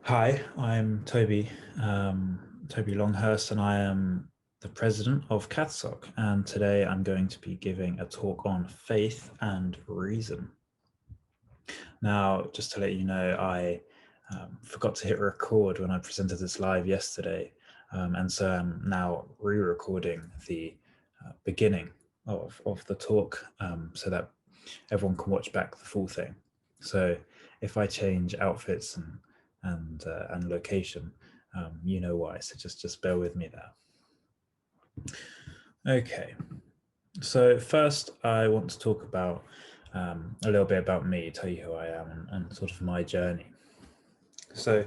Hi, I'm Toby, Toby Longhurst, and I am the president of CathSoc. And today I'm going to be giving a talk on faith and reason. Now, just to let you know, I forgot to hit record when I presented this live yesterday, and so I'm now re-recording the beginning of the talk so that everyone can watch back the full thing. So if I change outfits and location, you know why. So just bear with me there. Okay. So first, I want to talk about a little bit about me, tell you who I am, and sort of my journey. So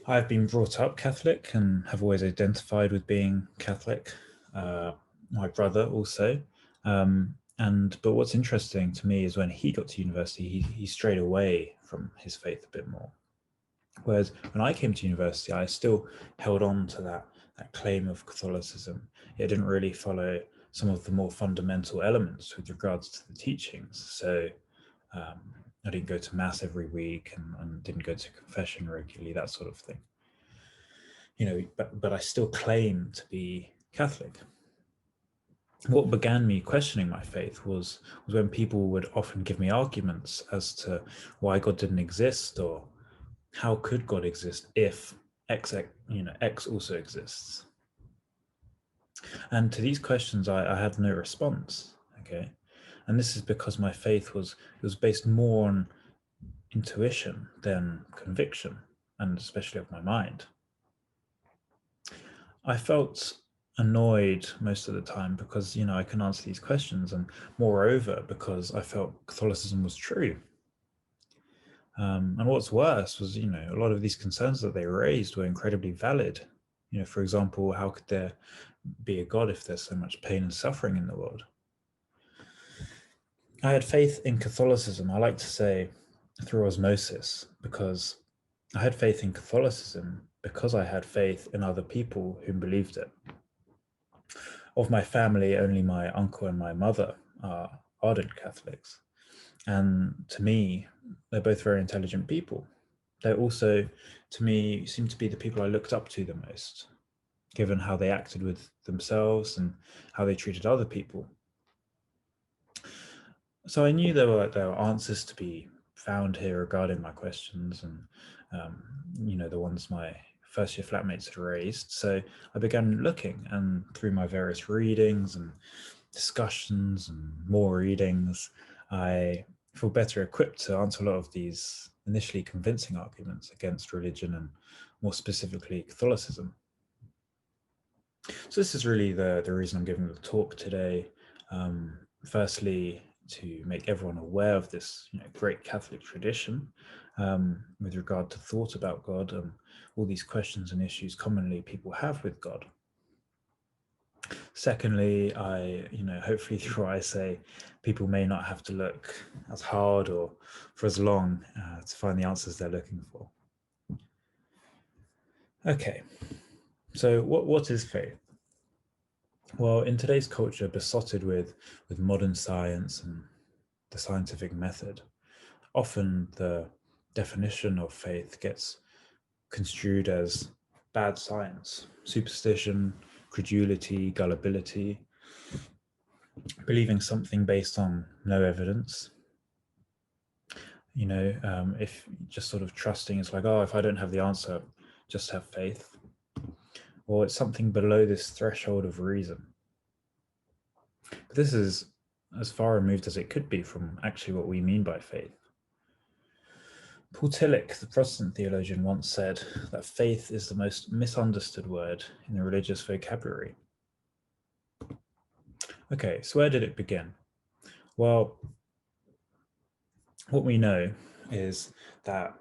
I've been brought up Catholic and have always identified with being Catholic. My brother also. But what's interesting to me is when he got to university, he strayed away from his faith a bit more. Whereas when I came to university, I still held on to that claim of Catholicism. It didn't really follow some of the more fundamental elements with regards to the teachings. So um, I didn't go to mass every week and didn't go to confession regularly, that sort of thing. But I still claim to be Catholic. What began me questioning my faith was when people would often give me arguments as to why God didn't exist, or how could God exist if X also exists. And to these questions, I had no response. Okay, and this is because my faith was based more on intuition than conviction, and especially of my mind. I felt annoyed most of the time because I can answer these questions, and moreover because I felt Catholicism was true. And what's worse was, a lot of these concerns that they raised were incredibly valid. For example, how could there be a God if there's so much pain and suffering in the world? I had faith in Catholicism, I like to say, through osmosis, because I had faith in Catholicism because I had faith in other people who believed it. Of my family, only my uncle and my mother are ardent Catholics. And to me, they're both very intelligent people. They also, to me, seem to be the people I looked up to the most, given how they acted with themselves and how they treated other people. So I knew there were answers to be found here regarding my questions, and the ones my first year flatmates had raised. So I began looking, and through my various readings and discussions and more readings, I feel better equipped to answer a lot of these initially convincing arguments against religion, and more specifically Catholicism. So this is really the reason I'm giving the talk today. Firstly, to make everyone aware of this great Catholic tradition with regard to thought about God and all these questions and issues commonly people have with God. Secondly, hopefully through what I say, people may not have to look as hard or for as long to find the answers they're looking for. Okay, so what is faith? Well, in today's culture besotted with modern science and the scientific method, often the definition of faith gets construed as bad science, superstition, credulity, gullibility, believing something based on no evidence. If just sort of trusting, it's like, oh, if I don't have the answer, just have faith. Or it's something below this threshold of reason. But this is as far removed as it could be from actually what we mean by faith. Paul Tillich, the Protestant theologian, once said that faith is the most misunderstood word in the religious vocabulary. Okay, so where did it begin? Well, what we know is that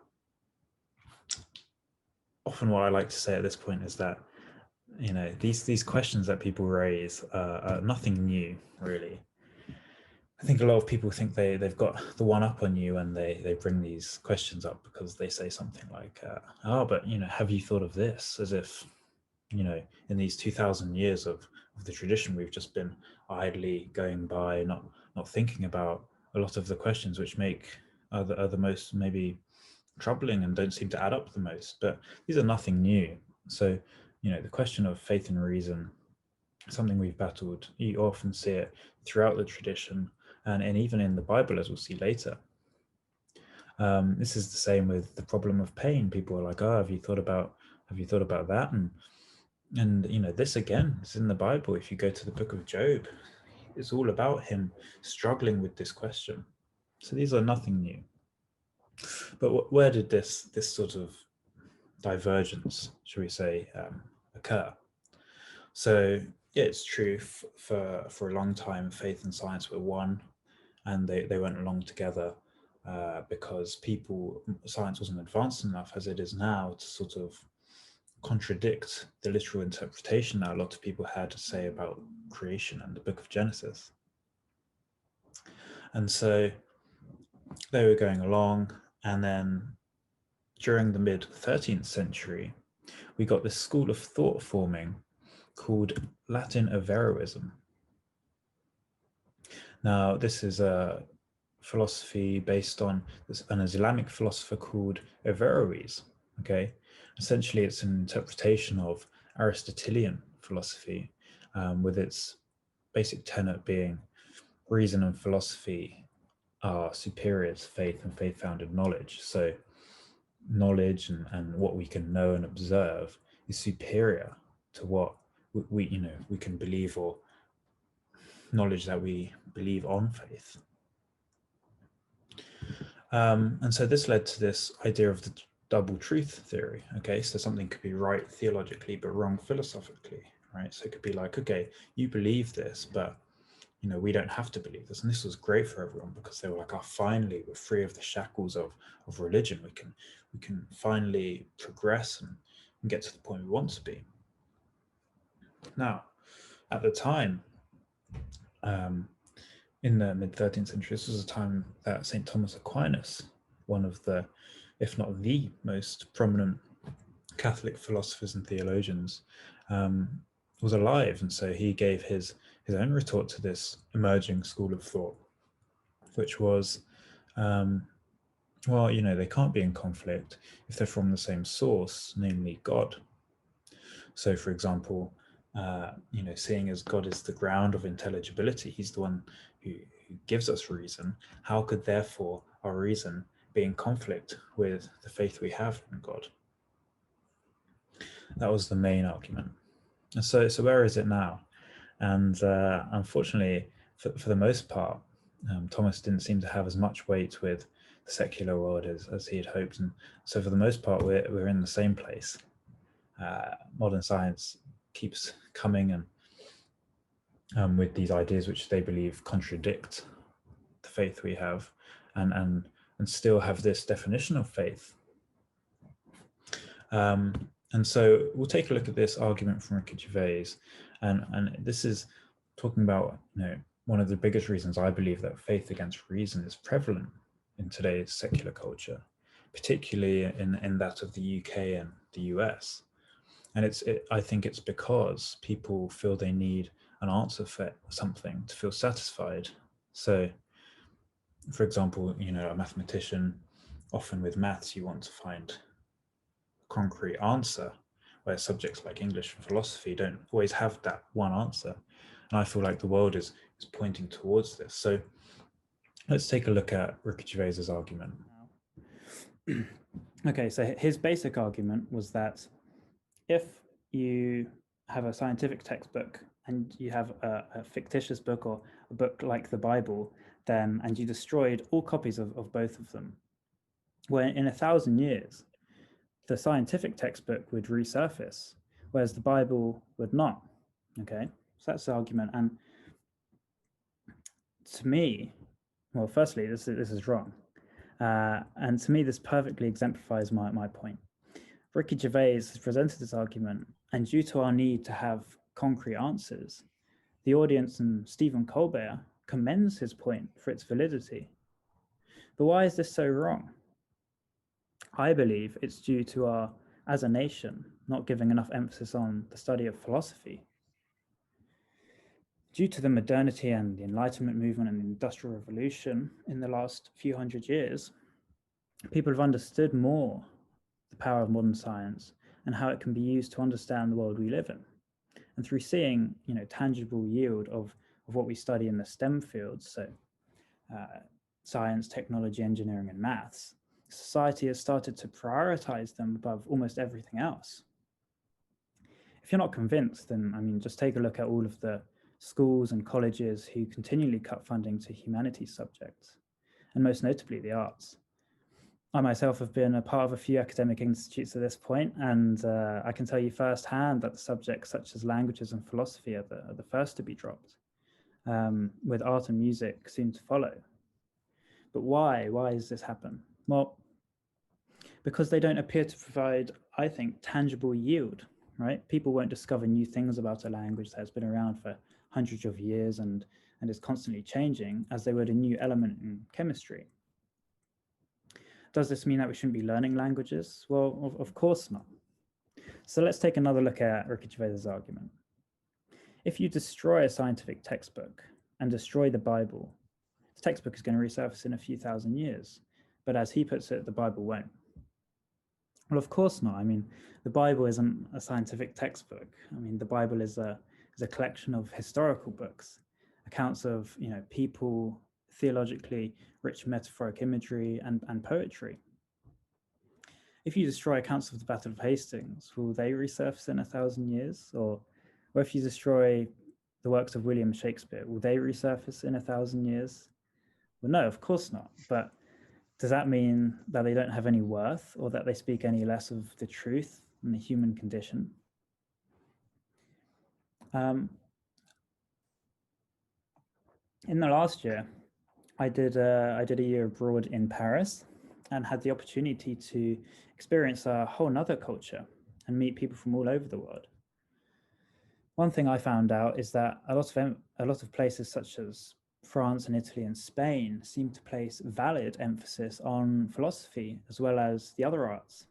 often what I like to say at this point is that these questions that people raise are nothing new, really. I think a lot of people think they've got the one up on you when they bring these questions up, because they say something like, oh, but have you thought of this? As if in these 2,000 years of the tradition, we've just been idly going by, not thinking about a lot of the questions which are the most maybe troubling and don't seem to add up the most, but these are nothing new. So, the question of faith and reason, something we've battled. You often see it throughout the tradition and even in the Bible, as we'll see later. This is the same with the problem of pain. People are like, "Oh, have you thought about that?" And this again is in the Bible. If you go to the book of Job, it's all about him struggling with this question. So these are nothing new. But where did this sort of divergence, shall we say, occur? So yeah, it's true. For a long time, faith and science were one, and they went along together because science wasn't advanced enough as it is now to sort of contradict the literal interpretation that a lot of people had to say about creation and the book of Genesis. And so they were going along, and then during the mid 13th century, we got this school of thought forming called Latin Avveroism. Now, this is a philosophy based on an Islamic philosopher called Avverois. Okay, essentially, it's an interpretation of Aristotelian philosophy, with its basic tenet being reason and philosophy are superior to faith and faith-founded knowledge. So, knowledge and what we can know and observe is superior to what we can believe, or knowledge that we believe on faith. And so this led to this idea of the double truth theory. Okay, so something could be right theologically but wrong philosophically, right? So it could be like, okay, you believe this, but we don't have to believe this. And this was great for everyone because they were like, oh, finally we're free of the shackles of religion. We can finally progress and get to the point we want to be. Now, at the time, in the mid 13th century, this was a time that St. Thomas Aquinas, one of the, if not the most prominent Catholic philosophers and theologians, was alive. And so he gave his own retort to this emerging school of thought, which was, well, they can't be in conflict if they're from the same source, namely God. So, for example, seeing as God is the ground of intelligibility, he's the one who gives us reason, how could therefore our reason be in conflict with the faith we have in God? That was the main argument. And so where is it now? And unfortunately, for the most part, Thomas didn't seem to have as much weight with the secular world as he had hoped. And so for the most part, we're in the same place. Modern science keeps coming and with these ideas which they believe contradict the faith we have, and still have this definition of faith. And so we'll take a look at this argument from Ricky Gervais, and this is talking about one of the biggest reasons I believe that faith against reason is prevalent in today's secular culture, particularly in that of the UK and the US. And I think it's because people feel they need an answer for something to feel satisfied. So, for example, a mathematician, often with maths, you want to find a concrete answer, where subjects like English and philosophy don't always have that one answer. And I feel like the world is pointing towards this. So let's take a look at Ricky Gervais's argument. Okay, so his basic argument was that if you have a scientific textbook and you have a fictitious book or a book like the Bible, and you destroyed all copies of both of them, well, in 1,000 years, the scientific textbook would resurface, whereas the Bible would not. Okay, so that's the argument. And to me, well, firstly, this is wrong. And to me, this perfectly exemplifies my point. Ricky Gervais has presented this argument, and due to our need to have concrete answers, the audience and Stephen Colbert commends his point for its validity. But why is this so wrong? I believe it's due to our, as a nation, not giving enough emphasis on the study of philosophy. Due to the modernity and the Enlightenment movement and the Industrial Revolution in the last few hundred years, people have understood more the power of modern science and how it can be used to understand the world we live in. And through seeing, tangible yield of what we study in the STEM fields, so science, technology, engineering, and maths, society has started to prioritize them above almost everything else. If you're not convinced, then just take a look at all of the schools and colleges who continually cut funding to humanities subjects, and most notably the arts. I myself have been a part of a few academic institutes at this point, and I can tell you firsthand that the subjects such as languages and philosophy are the first to be dropped, with art and music soon to follow. But why? Why does this happen? Well, because they don't appear to provide, I think, tangible yield, right? People won't discover new things about a language that has been around for hundreds of years and is constantly changing as they would a new element in chemistry. Does this mean that we shouldn't be learning languages? Well, of course not. So let's take another look at Ricky Gervais' argument. If you destroy a scientific textbook and destroy the Bible, the textbook is going to resurface in a few thousand years. But as he puts it, the Bible won't. Well, of course not. The Bible isn't a scientific textbook. The Bible is a collection of historical books, accounts of people, theologically rich metaphoric imagery and poetry. If you destroy accounts of the Battle of Hastings, will they resurface in 1,000 years? Or if you destroy the works of William Shakespeare, will they resurface in 1,000 years? Well, no, of course not. But does that mean that they don't have any worth or that they speak any less of the truth and the human condition? In the last year, I did a year abroad in Paris and had the opportunity to experience a whole nother culture and meet people from all over the world. One thing I found out is that a lot of places such as France and Italy and Spain seem to place valid emphasis on philosophy as well as the other arts.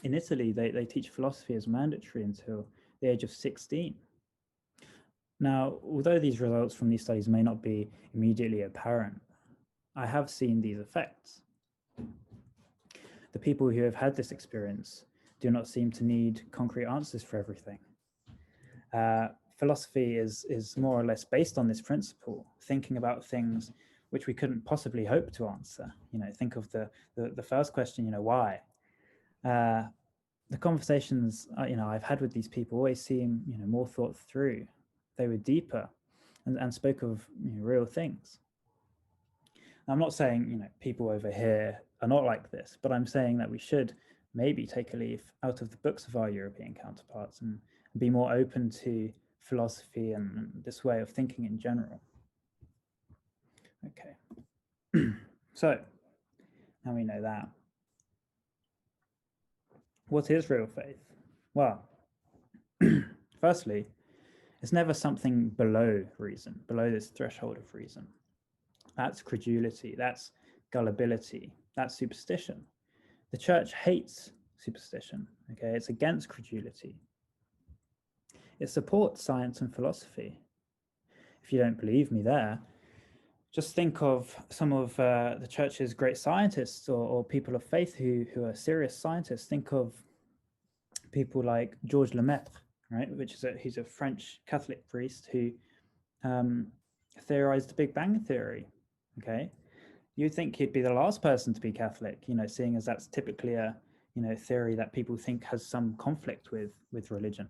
In Italy, they teach philosophy as mandatory until the age of 16. Now, although these results from these studies may not be immediately apparent, I have seen these effects. The people who have had this experience do not seem to need concrete answers for everything. Philosophy is more or less based on this principle, thinking about things which we couldn't possibly hope to answer. Think of the first question, why? The conversations I've had with these people always seem more thought through. They were deeper and spoke of real things. I'm not saying people over here are not like this, but I'm saying that we should maybe take a leaf out of the books of our European counterparts and be more open to philosophy and this way of thinking in general. Okay, so now we know that. What is real faith? Well, firstly, it's never something below reason, below this threshold of reason. That's credulity, that's gullibility, that's superstition. The church hates superstition, okay? It's against credulity. It supports science and philosophy. If you don't believe me there, just think of some of the church's great scientists or people of faith who are serious scientists. Think of people like Georges Lemaitre, right? He's a French Catholic priest who theorized the Big Bang Theory, okay? You'd think he'd be the last person to be Catholic, seeing as that's typically a theory that people think has some conflict with religion.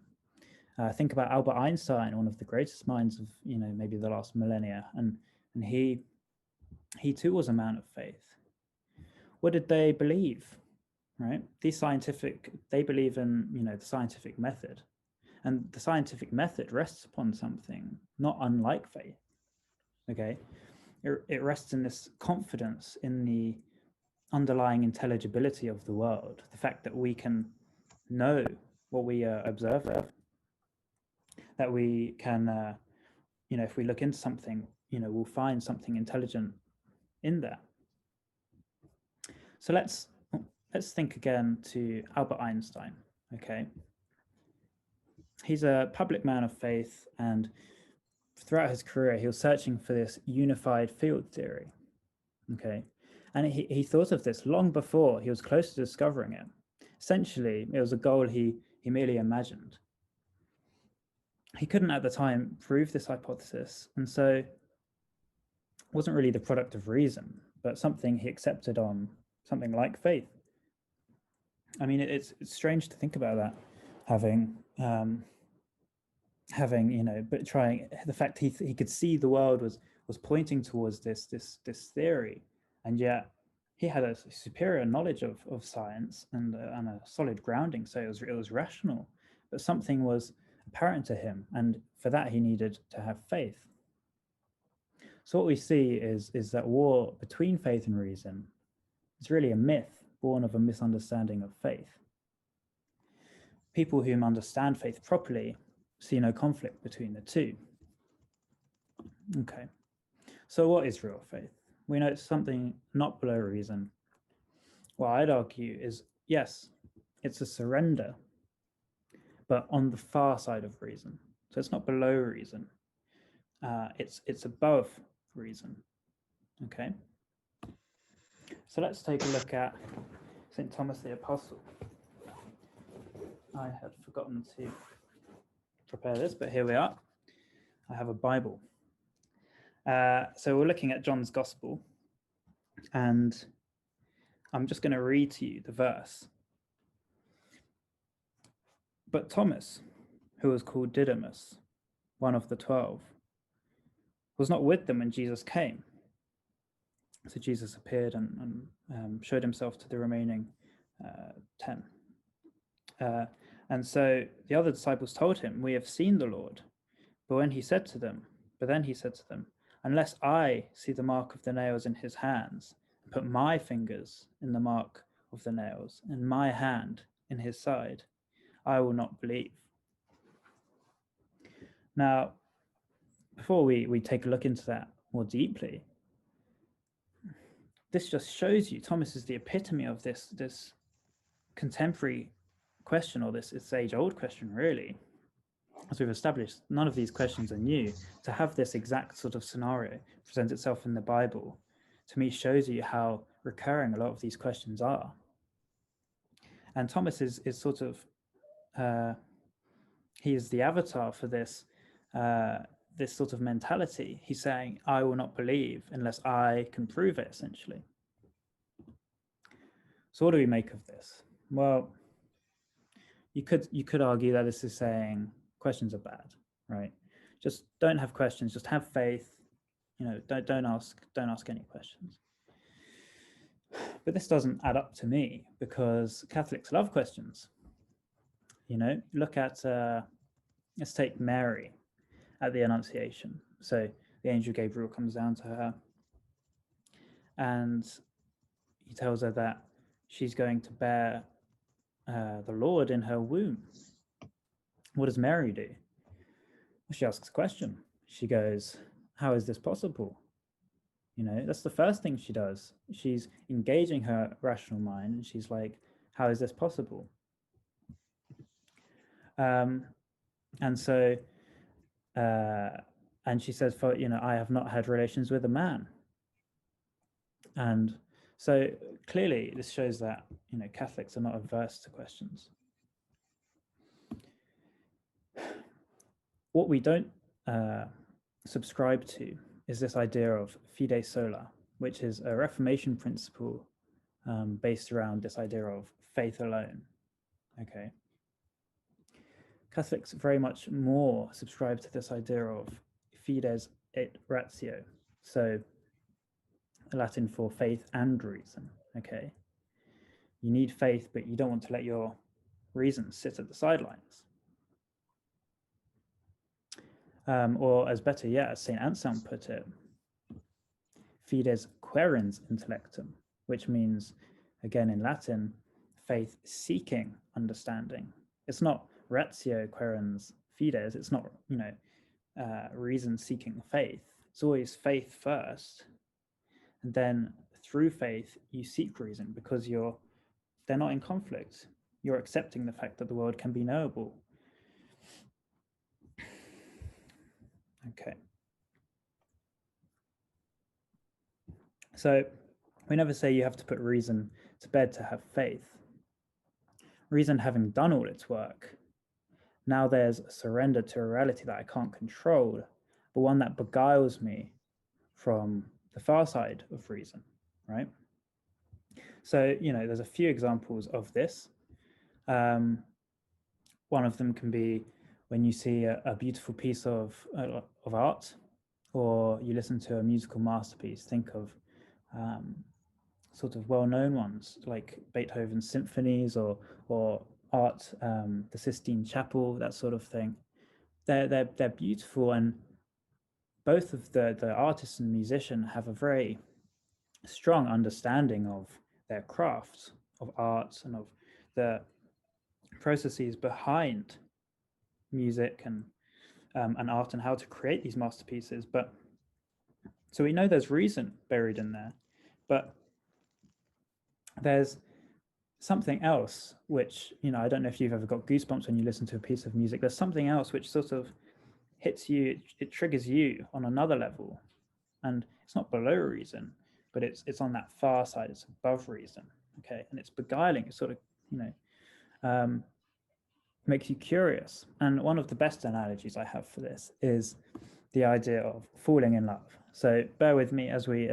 Think about Albert Einstein, one of the greatest minds of maybe the last millennia, and he too was a man of faith. What did they believe? Right? They believe in the scientific method, and the scientific method rests upon something not unlike faith. Okay, it rests in this confidence in the underlying intelligibility of the world, the fact that we can know what we observe, that we can, if we look into something, we'll find something intelligent in there. So let's think again to Albert Einstein. Okay, he's a public man of faith, and throughout his career, he was searching for this unified field theory. Okay, And he thought of this long before he was close to discovering it. Essentially, it was a goal he merely imagined. He couldn't at the time prove this hypothesis, and so it wasn't really the product of reason, but something he accepted on something like faith. I mean, it's strange to think about that, having but trying the fact he could see the world was pointing towards this theory, and yet he had a superior knowledge of science and a solid grounding, so it was rational, but something was apparent to him, and for that he needed to have faith. So what we see is that war between faith and reason is really a myth born of a misunderstanding of faith. People who understand faith properly see no conflict between the two. Okay, so what is real faith? We know it's something not below reason. What I'd argue is, yes, it's a surrender, but on the far side of reason. So it's not below reason. It's above reason. Okay. So let's take a look at St. Thomas the Apostle. I had forgotten to prepare this, but here we are. I have a Bible. So we're looking at John's Gospel, and I'm just going to read to you the verse. But Thomas, who was called Didymus, one of the 12, was not with them when Jesus came. So Jesus appeared and showed himself to the remaining 10. And so the other disciples told him, "We have seen the Lord." But then he said to them, "Unless I see the mark of the nails in his hands, and put my fingers in the mark of the nails, and my hand in his side, I will not believe." Now, before we take a look into that more deeply, this just shows you Thomas is the epitome of this contemporary question, or this age-old question, really. As we've established, none of these questions are new. To have this exact sort of scenario present itself in the Bible, to me, shows you how recurring a lot of these questions are. And Thomas is sort of, he is the avatar for this sort of mentality. He's saying, "I will not believe unless I can prove it," essentially. So what do we make of this? Well, you could argue that this is saying questions are bad, right? Just don't have questions, just have faith. Don't ask any questions. But this doesn't add up to me, because Catholics love questions. Look at let's take Mary at the Annunciation. So the angel Gabriel comes down to her, and he tells her that she's going to bear the Lord in her womb. What does Mary do? She asks a question. She goes, "How is this possible?" That's the first thing she does. She's engaging her rational mind, and she's like, "How is this possible?" And so, and she says, "I have not had relations with a man." And so clearly this shows that, Catholics are not averse to questions. What we don't subscribe to is this idea of fide sola, which is a Reformation principle based around this idea of faith alone. Okay. Catholics very much more subscribe to this idea of fides et ratio, so Latin for faith and reason. Okay. You need faith, but you don't want to let your reason sit at the sidelines. Or as better yet, as St. Anselm put it, fides querens intellectum, which means, again in Latin, faith seeking understanding. It's not ratio querens fides, it's not, reason seeking faith. It's always faith first, and then through faith you seek reason, because they're not in conflict. You're accepting the fact that the world can be knowable. Okay. So We never say you have to put reason to bed to have faith. Reason having done all its work, now there's a surrender to a reality that I can't control, but one that beguiles me from the far side of reason, right? So, there's a few examples of this. One of them can be when you see a beautiful piece of art, or you listen to a musical masterpiece. Think of sort of well-known ones like Beethoven's symphonies, or art, the Sistine Chapel, that sort of thing. They're beautiful, and both of the artist and musician have a very strong understanding of their craft, of art, and of the processes behind music and art, and how to create these masterpieces. But so we know there's reason buried in there, but there's something else which, I don't know if you've ever got goosebumps when you listen to a piece of music. There's something else which sort of hits you, it triggers you on another level, and it's not below reason, but it's on that far side, it's above reason. Okay, and it's beguiling, it sort of, makes you curious. And one of the best analogies I have for this is the idea of falling in love. So bear with me as we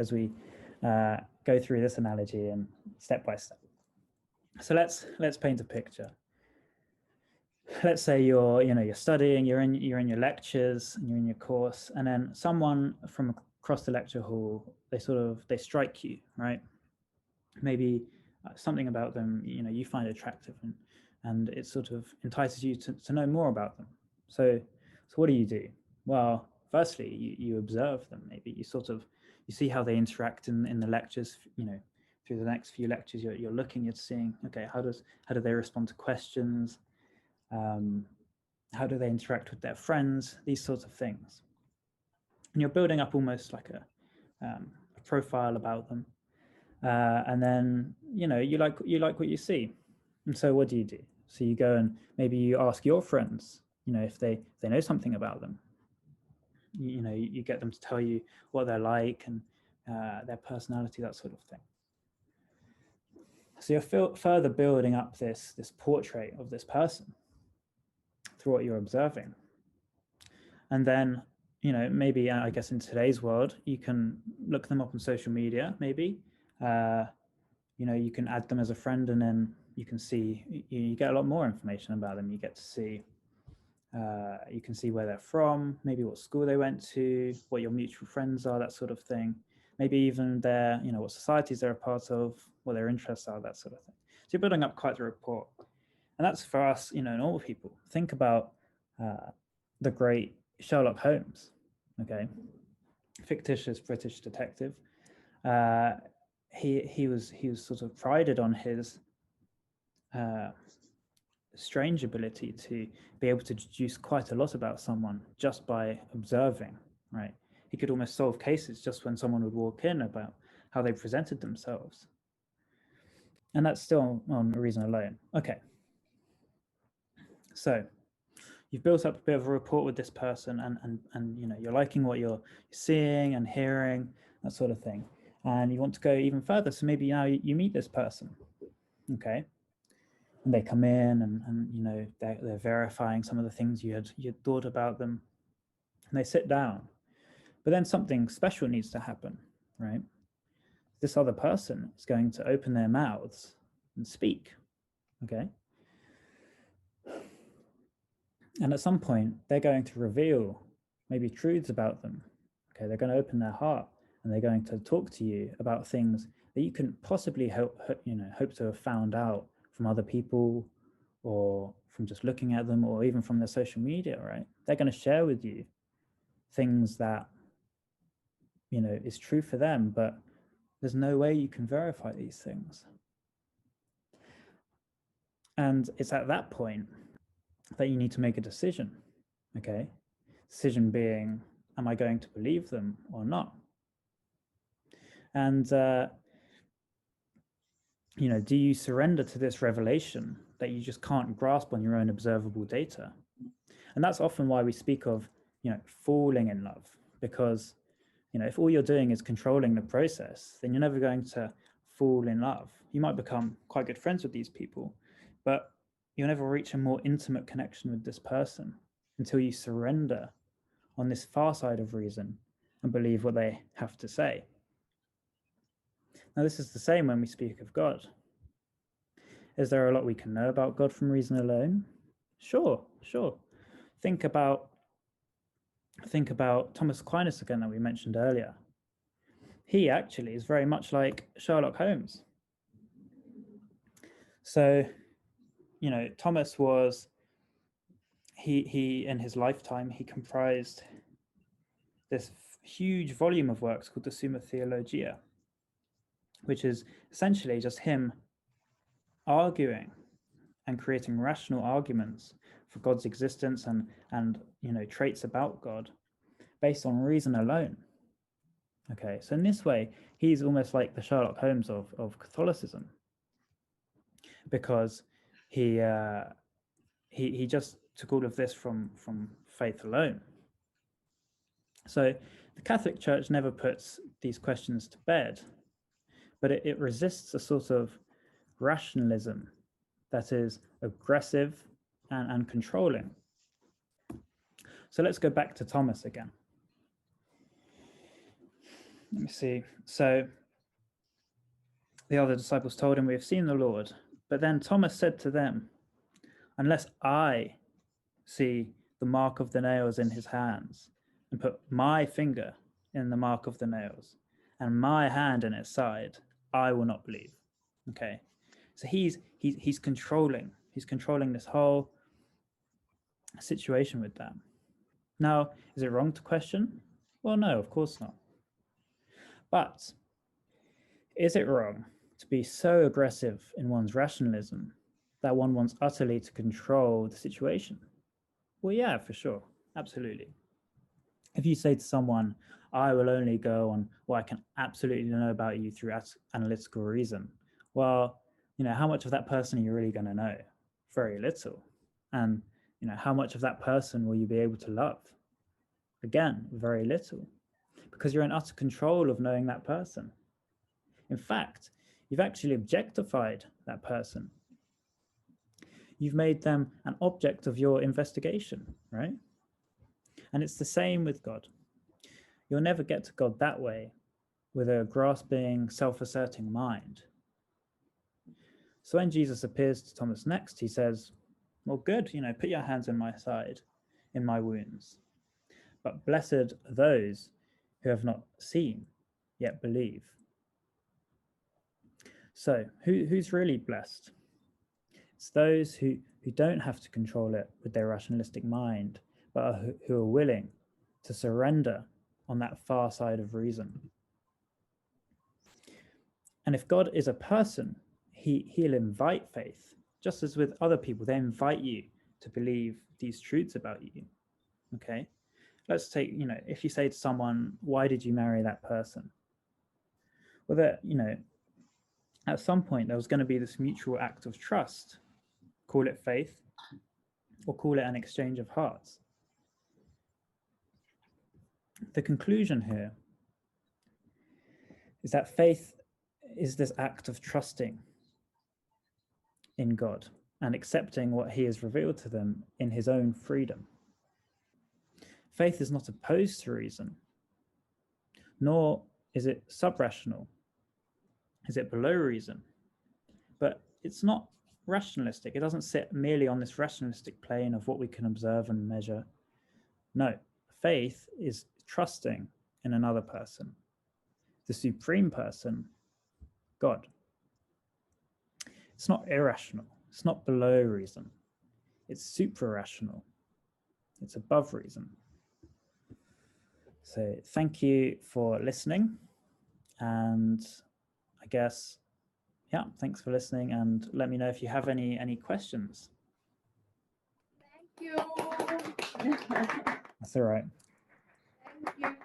go through this analogy and step by step. So let's paint a picture. Let's say you're studying, you're in your lectures, and you're in your course, and then someone from across the lecture hall, they strike you, right? Maybe something about them, you find attractive, and it sort of entices you to know more about them. So what do? Well, firstly, you observe them. Maybe you see how they interact in the lectures. Through the next few lectures, you're looking, you're seeing, okay, how do they respond to questions? How do they interact with their friends? These sorts of things, and you're building up almost like a profile about them. And then you like what you see, and so what do? So you go and maybe you ask your friends, if they know something about them. You get them to tell you what they're like, and their personality, that sort of thing. So you're further building up this portrait of this person through what you're observing. And then maybe, I guess in today's world, you can look them up on social media. Maybe you can add them as a friend, and then you can see, you get a lot more information about them. You get to see, you can see where they're from, maybe what school they went to, what your mutual friends are, that sort of thing. Maybe even what societies they're a part of, what their interests are, that sort of thing. So you're building up quite a rapport. And that's for us, normal people. Think about the great Sherlock Holmes, okay? Fictitious British detective. He was sort of prided on his strange ability to be able to deduce quite a lot about someone just by observing, right? He could almost solve cases just when someone would walk in about how they presented themselves. And that's still on reason alone. Okay. So you've built up a bit of a rapport with this person, and you're liking what you're seeing and hearing, that sort of thing. And you want to go even further. So maybe now you meet this person, okay? And they come in, and they're verifying some of the things you had thought about them, and they sit down. But then something special needs to happen, right? This other person is going to open their mouths and speak, okay? And at some point, they're going to reveal maybe truths about them. Okay, they're going to open their heart, and they're going to talk to you about things that you couldn't possibly hope to have found out from other people, or from just looking at them, or even from their social media, right? They're going to share with you things that is true for them, but there's no way you can verify these things. And it's at that point that you need to make a decision, okay? Decision being, am I going to believe them or not? And, do you surrender to this revelation that you just can't grasp on your own observable data? And that's often why we speak of, falling in love, because, if all you're doing is controlling the process, then you're never going to fall in love. You might become quite good friends with these people, but you'll never reach a more intimate connection with this person until you surrender on this far side of reason and believe what they have to say. Now, this is the same when we speak of God. Is there a lot we can know about God from reason alone? Sure. Think about Thomas Aquinas again that we mentioned earlier. He actually is very much like Sherlock Holmes. So, Thomas was, he in his lifetime, he comprised this huge volume of works called the Summa Theologia, which is essentially just him arguing and creating rational arguments for God's existence and traits about God based on reason alone. Okay, so in this way, he's almost like the Sherlock Holmes of Catholicism, because he just took all of this from faith alone. So the Catholic Church never puts these questions to bed, but it resists a sort of rationalism that is aggressive and controlling. So let's go back to Thomas again. Let me see. So the other disciples told him, "We have seen the Lord." But then Thomas said to them, "Unless I see the mark of the nails in his hands, and put my finger in the mark of the nails, and my hand in its side, I will not believe." Okay, so he's controlling. He's controlling this whole situation with that. Now, is it wrong to question? Well, no, of course not. But is it wrong to be so aggressive in one's rationalism that one wants utterly to control the situation? Well, yeah, for sure. Absolutely. If you say to someone, "I will only go on what I can absolutely know about you through analytical reason," well, how much of that person are you really going to know? Very little. And, how much of that person will you be able to love? Again, very little, because you're in utter control of knowing that person. In fact, you've actually objectified that person. You've made them an object of your investigation, right? And it's the same with God. You'll never get to God that way, with a grasping, self-asserting mind. So when Jesus appears to Thomas next, he says, "Well, good, put your hands in my side, in my wounds. But blessed are those who have not seen, yet believe." So who's really blessed? It's those who don't have to control it with their rationalistic mind, but who are willing to surrender on that far side of reason. And if God is a person, he'll invite faith, just as with other people, they invite you to believe these truths about you. Okay, let's take, if you say to someone, "Why did you marry that person?" Well, that, at some point there was going to be this mutual act of trust. Call it faith, or call it an exchange of hearts. The conclusion here is that faith is this act of trusting in God and accepting what he has revealed to them in his own freedom. Faith is not opposed to reason, nor is it sub-rational. Is it below reason? But it's not rationalistic. It doesn't sit merely on this rationalistic plane of what we can observe and measure. No, faith is trusting in another person, the supreme person, God. It's not irrational. It's not below reason. It's supra-rational. It's above reason. So thank you for listening. And I guess, yeah, thanks for listening. And let me know if you have any questions. Thank you. That's all right. Thank you.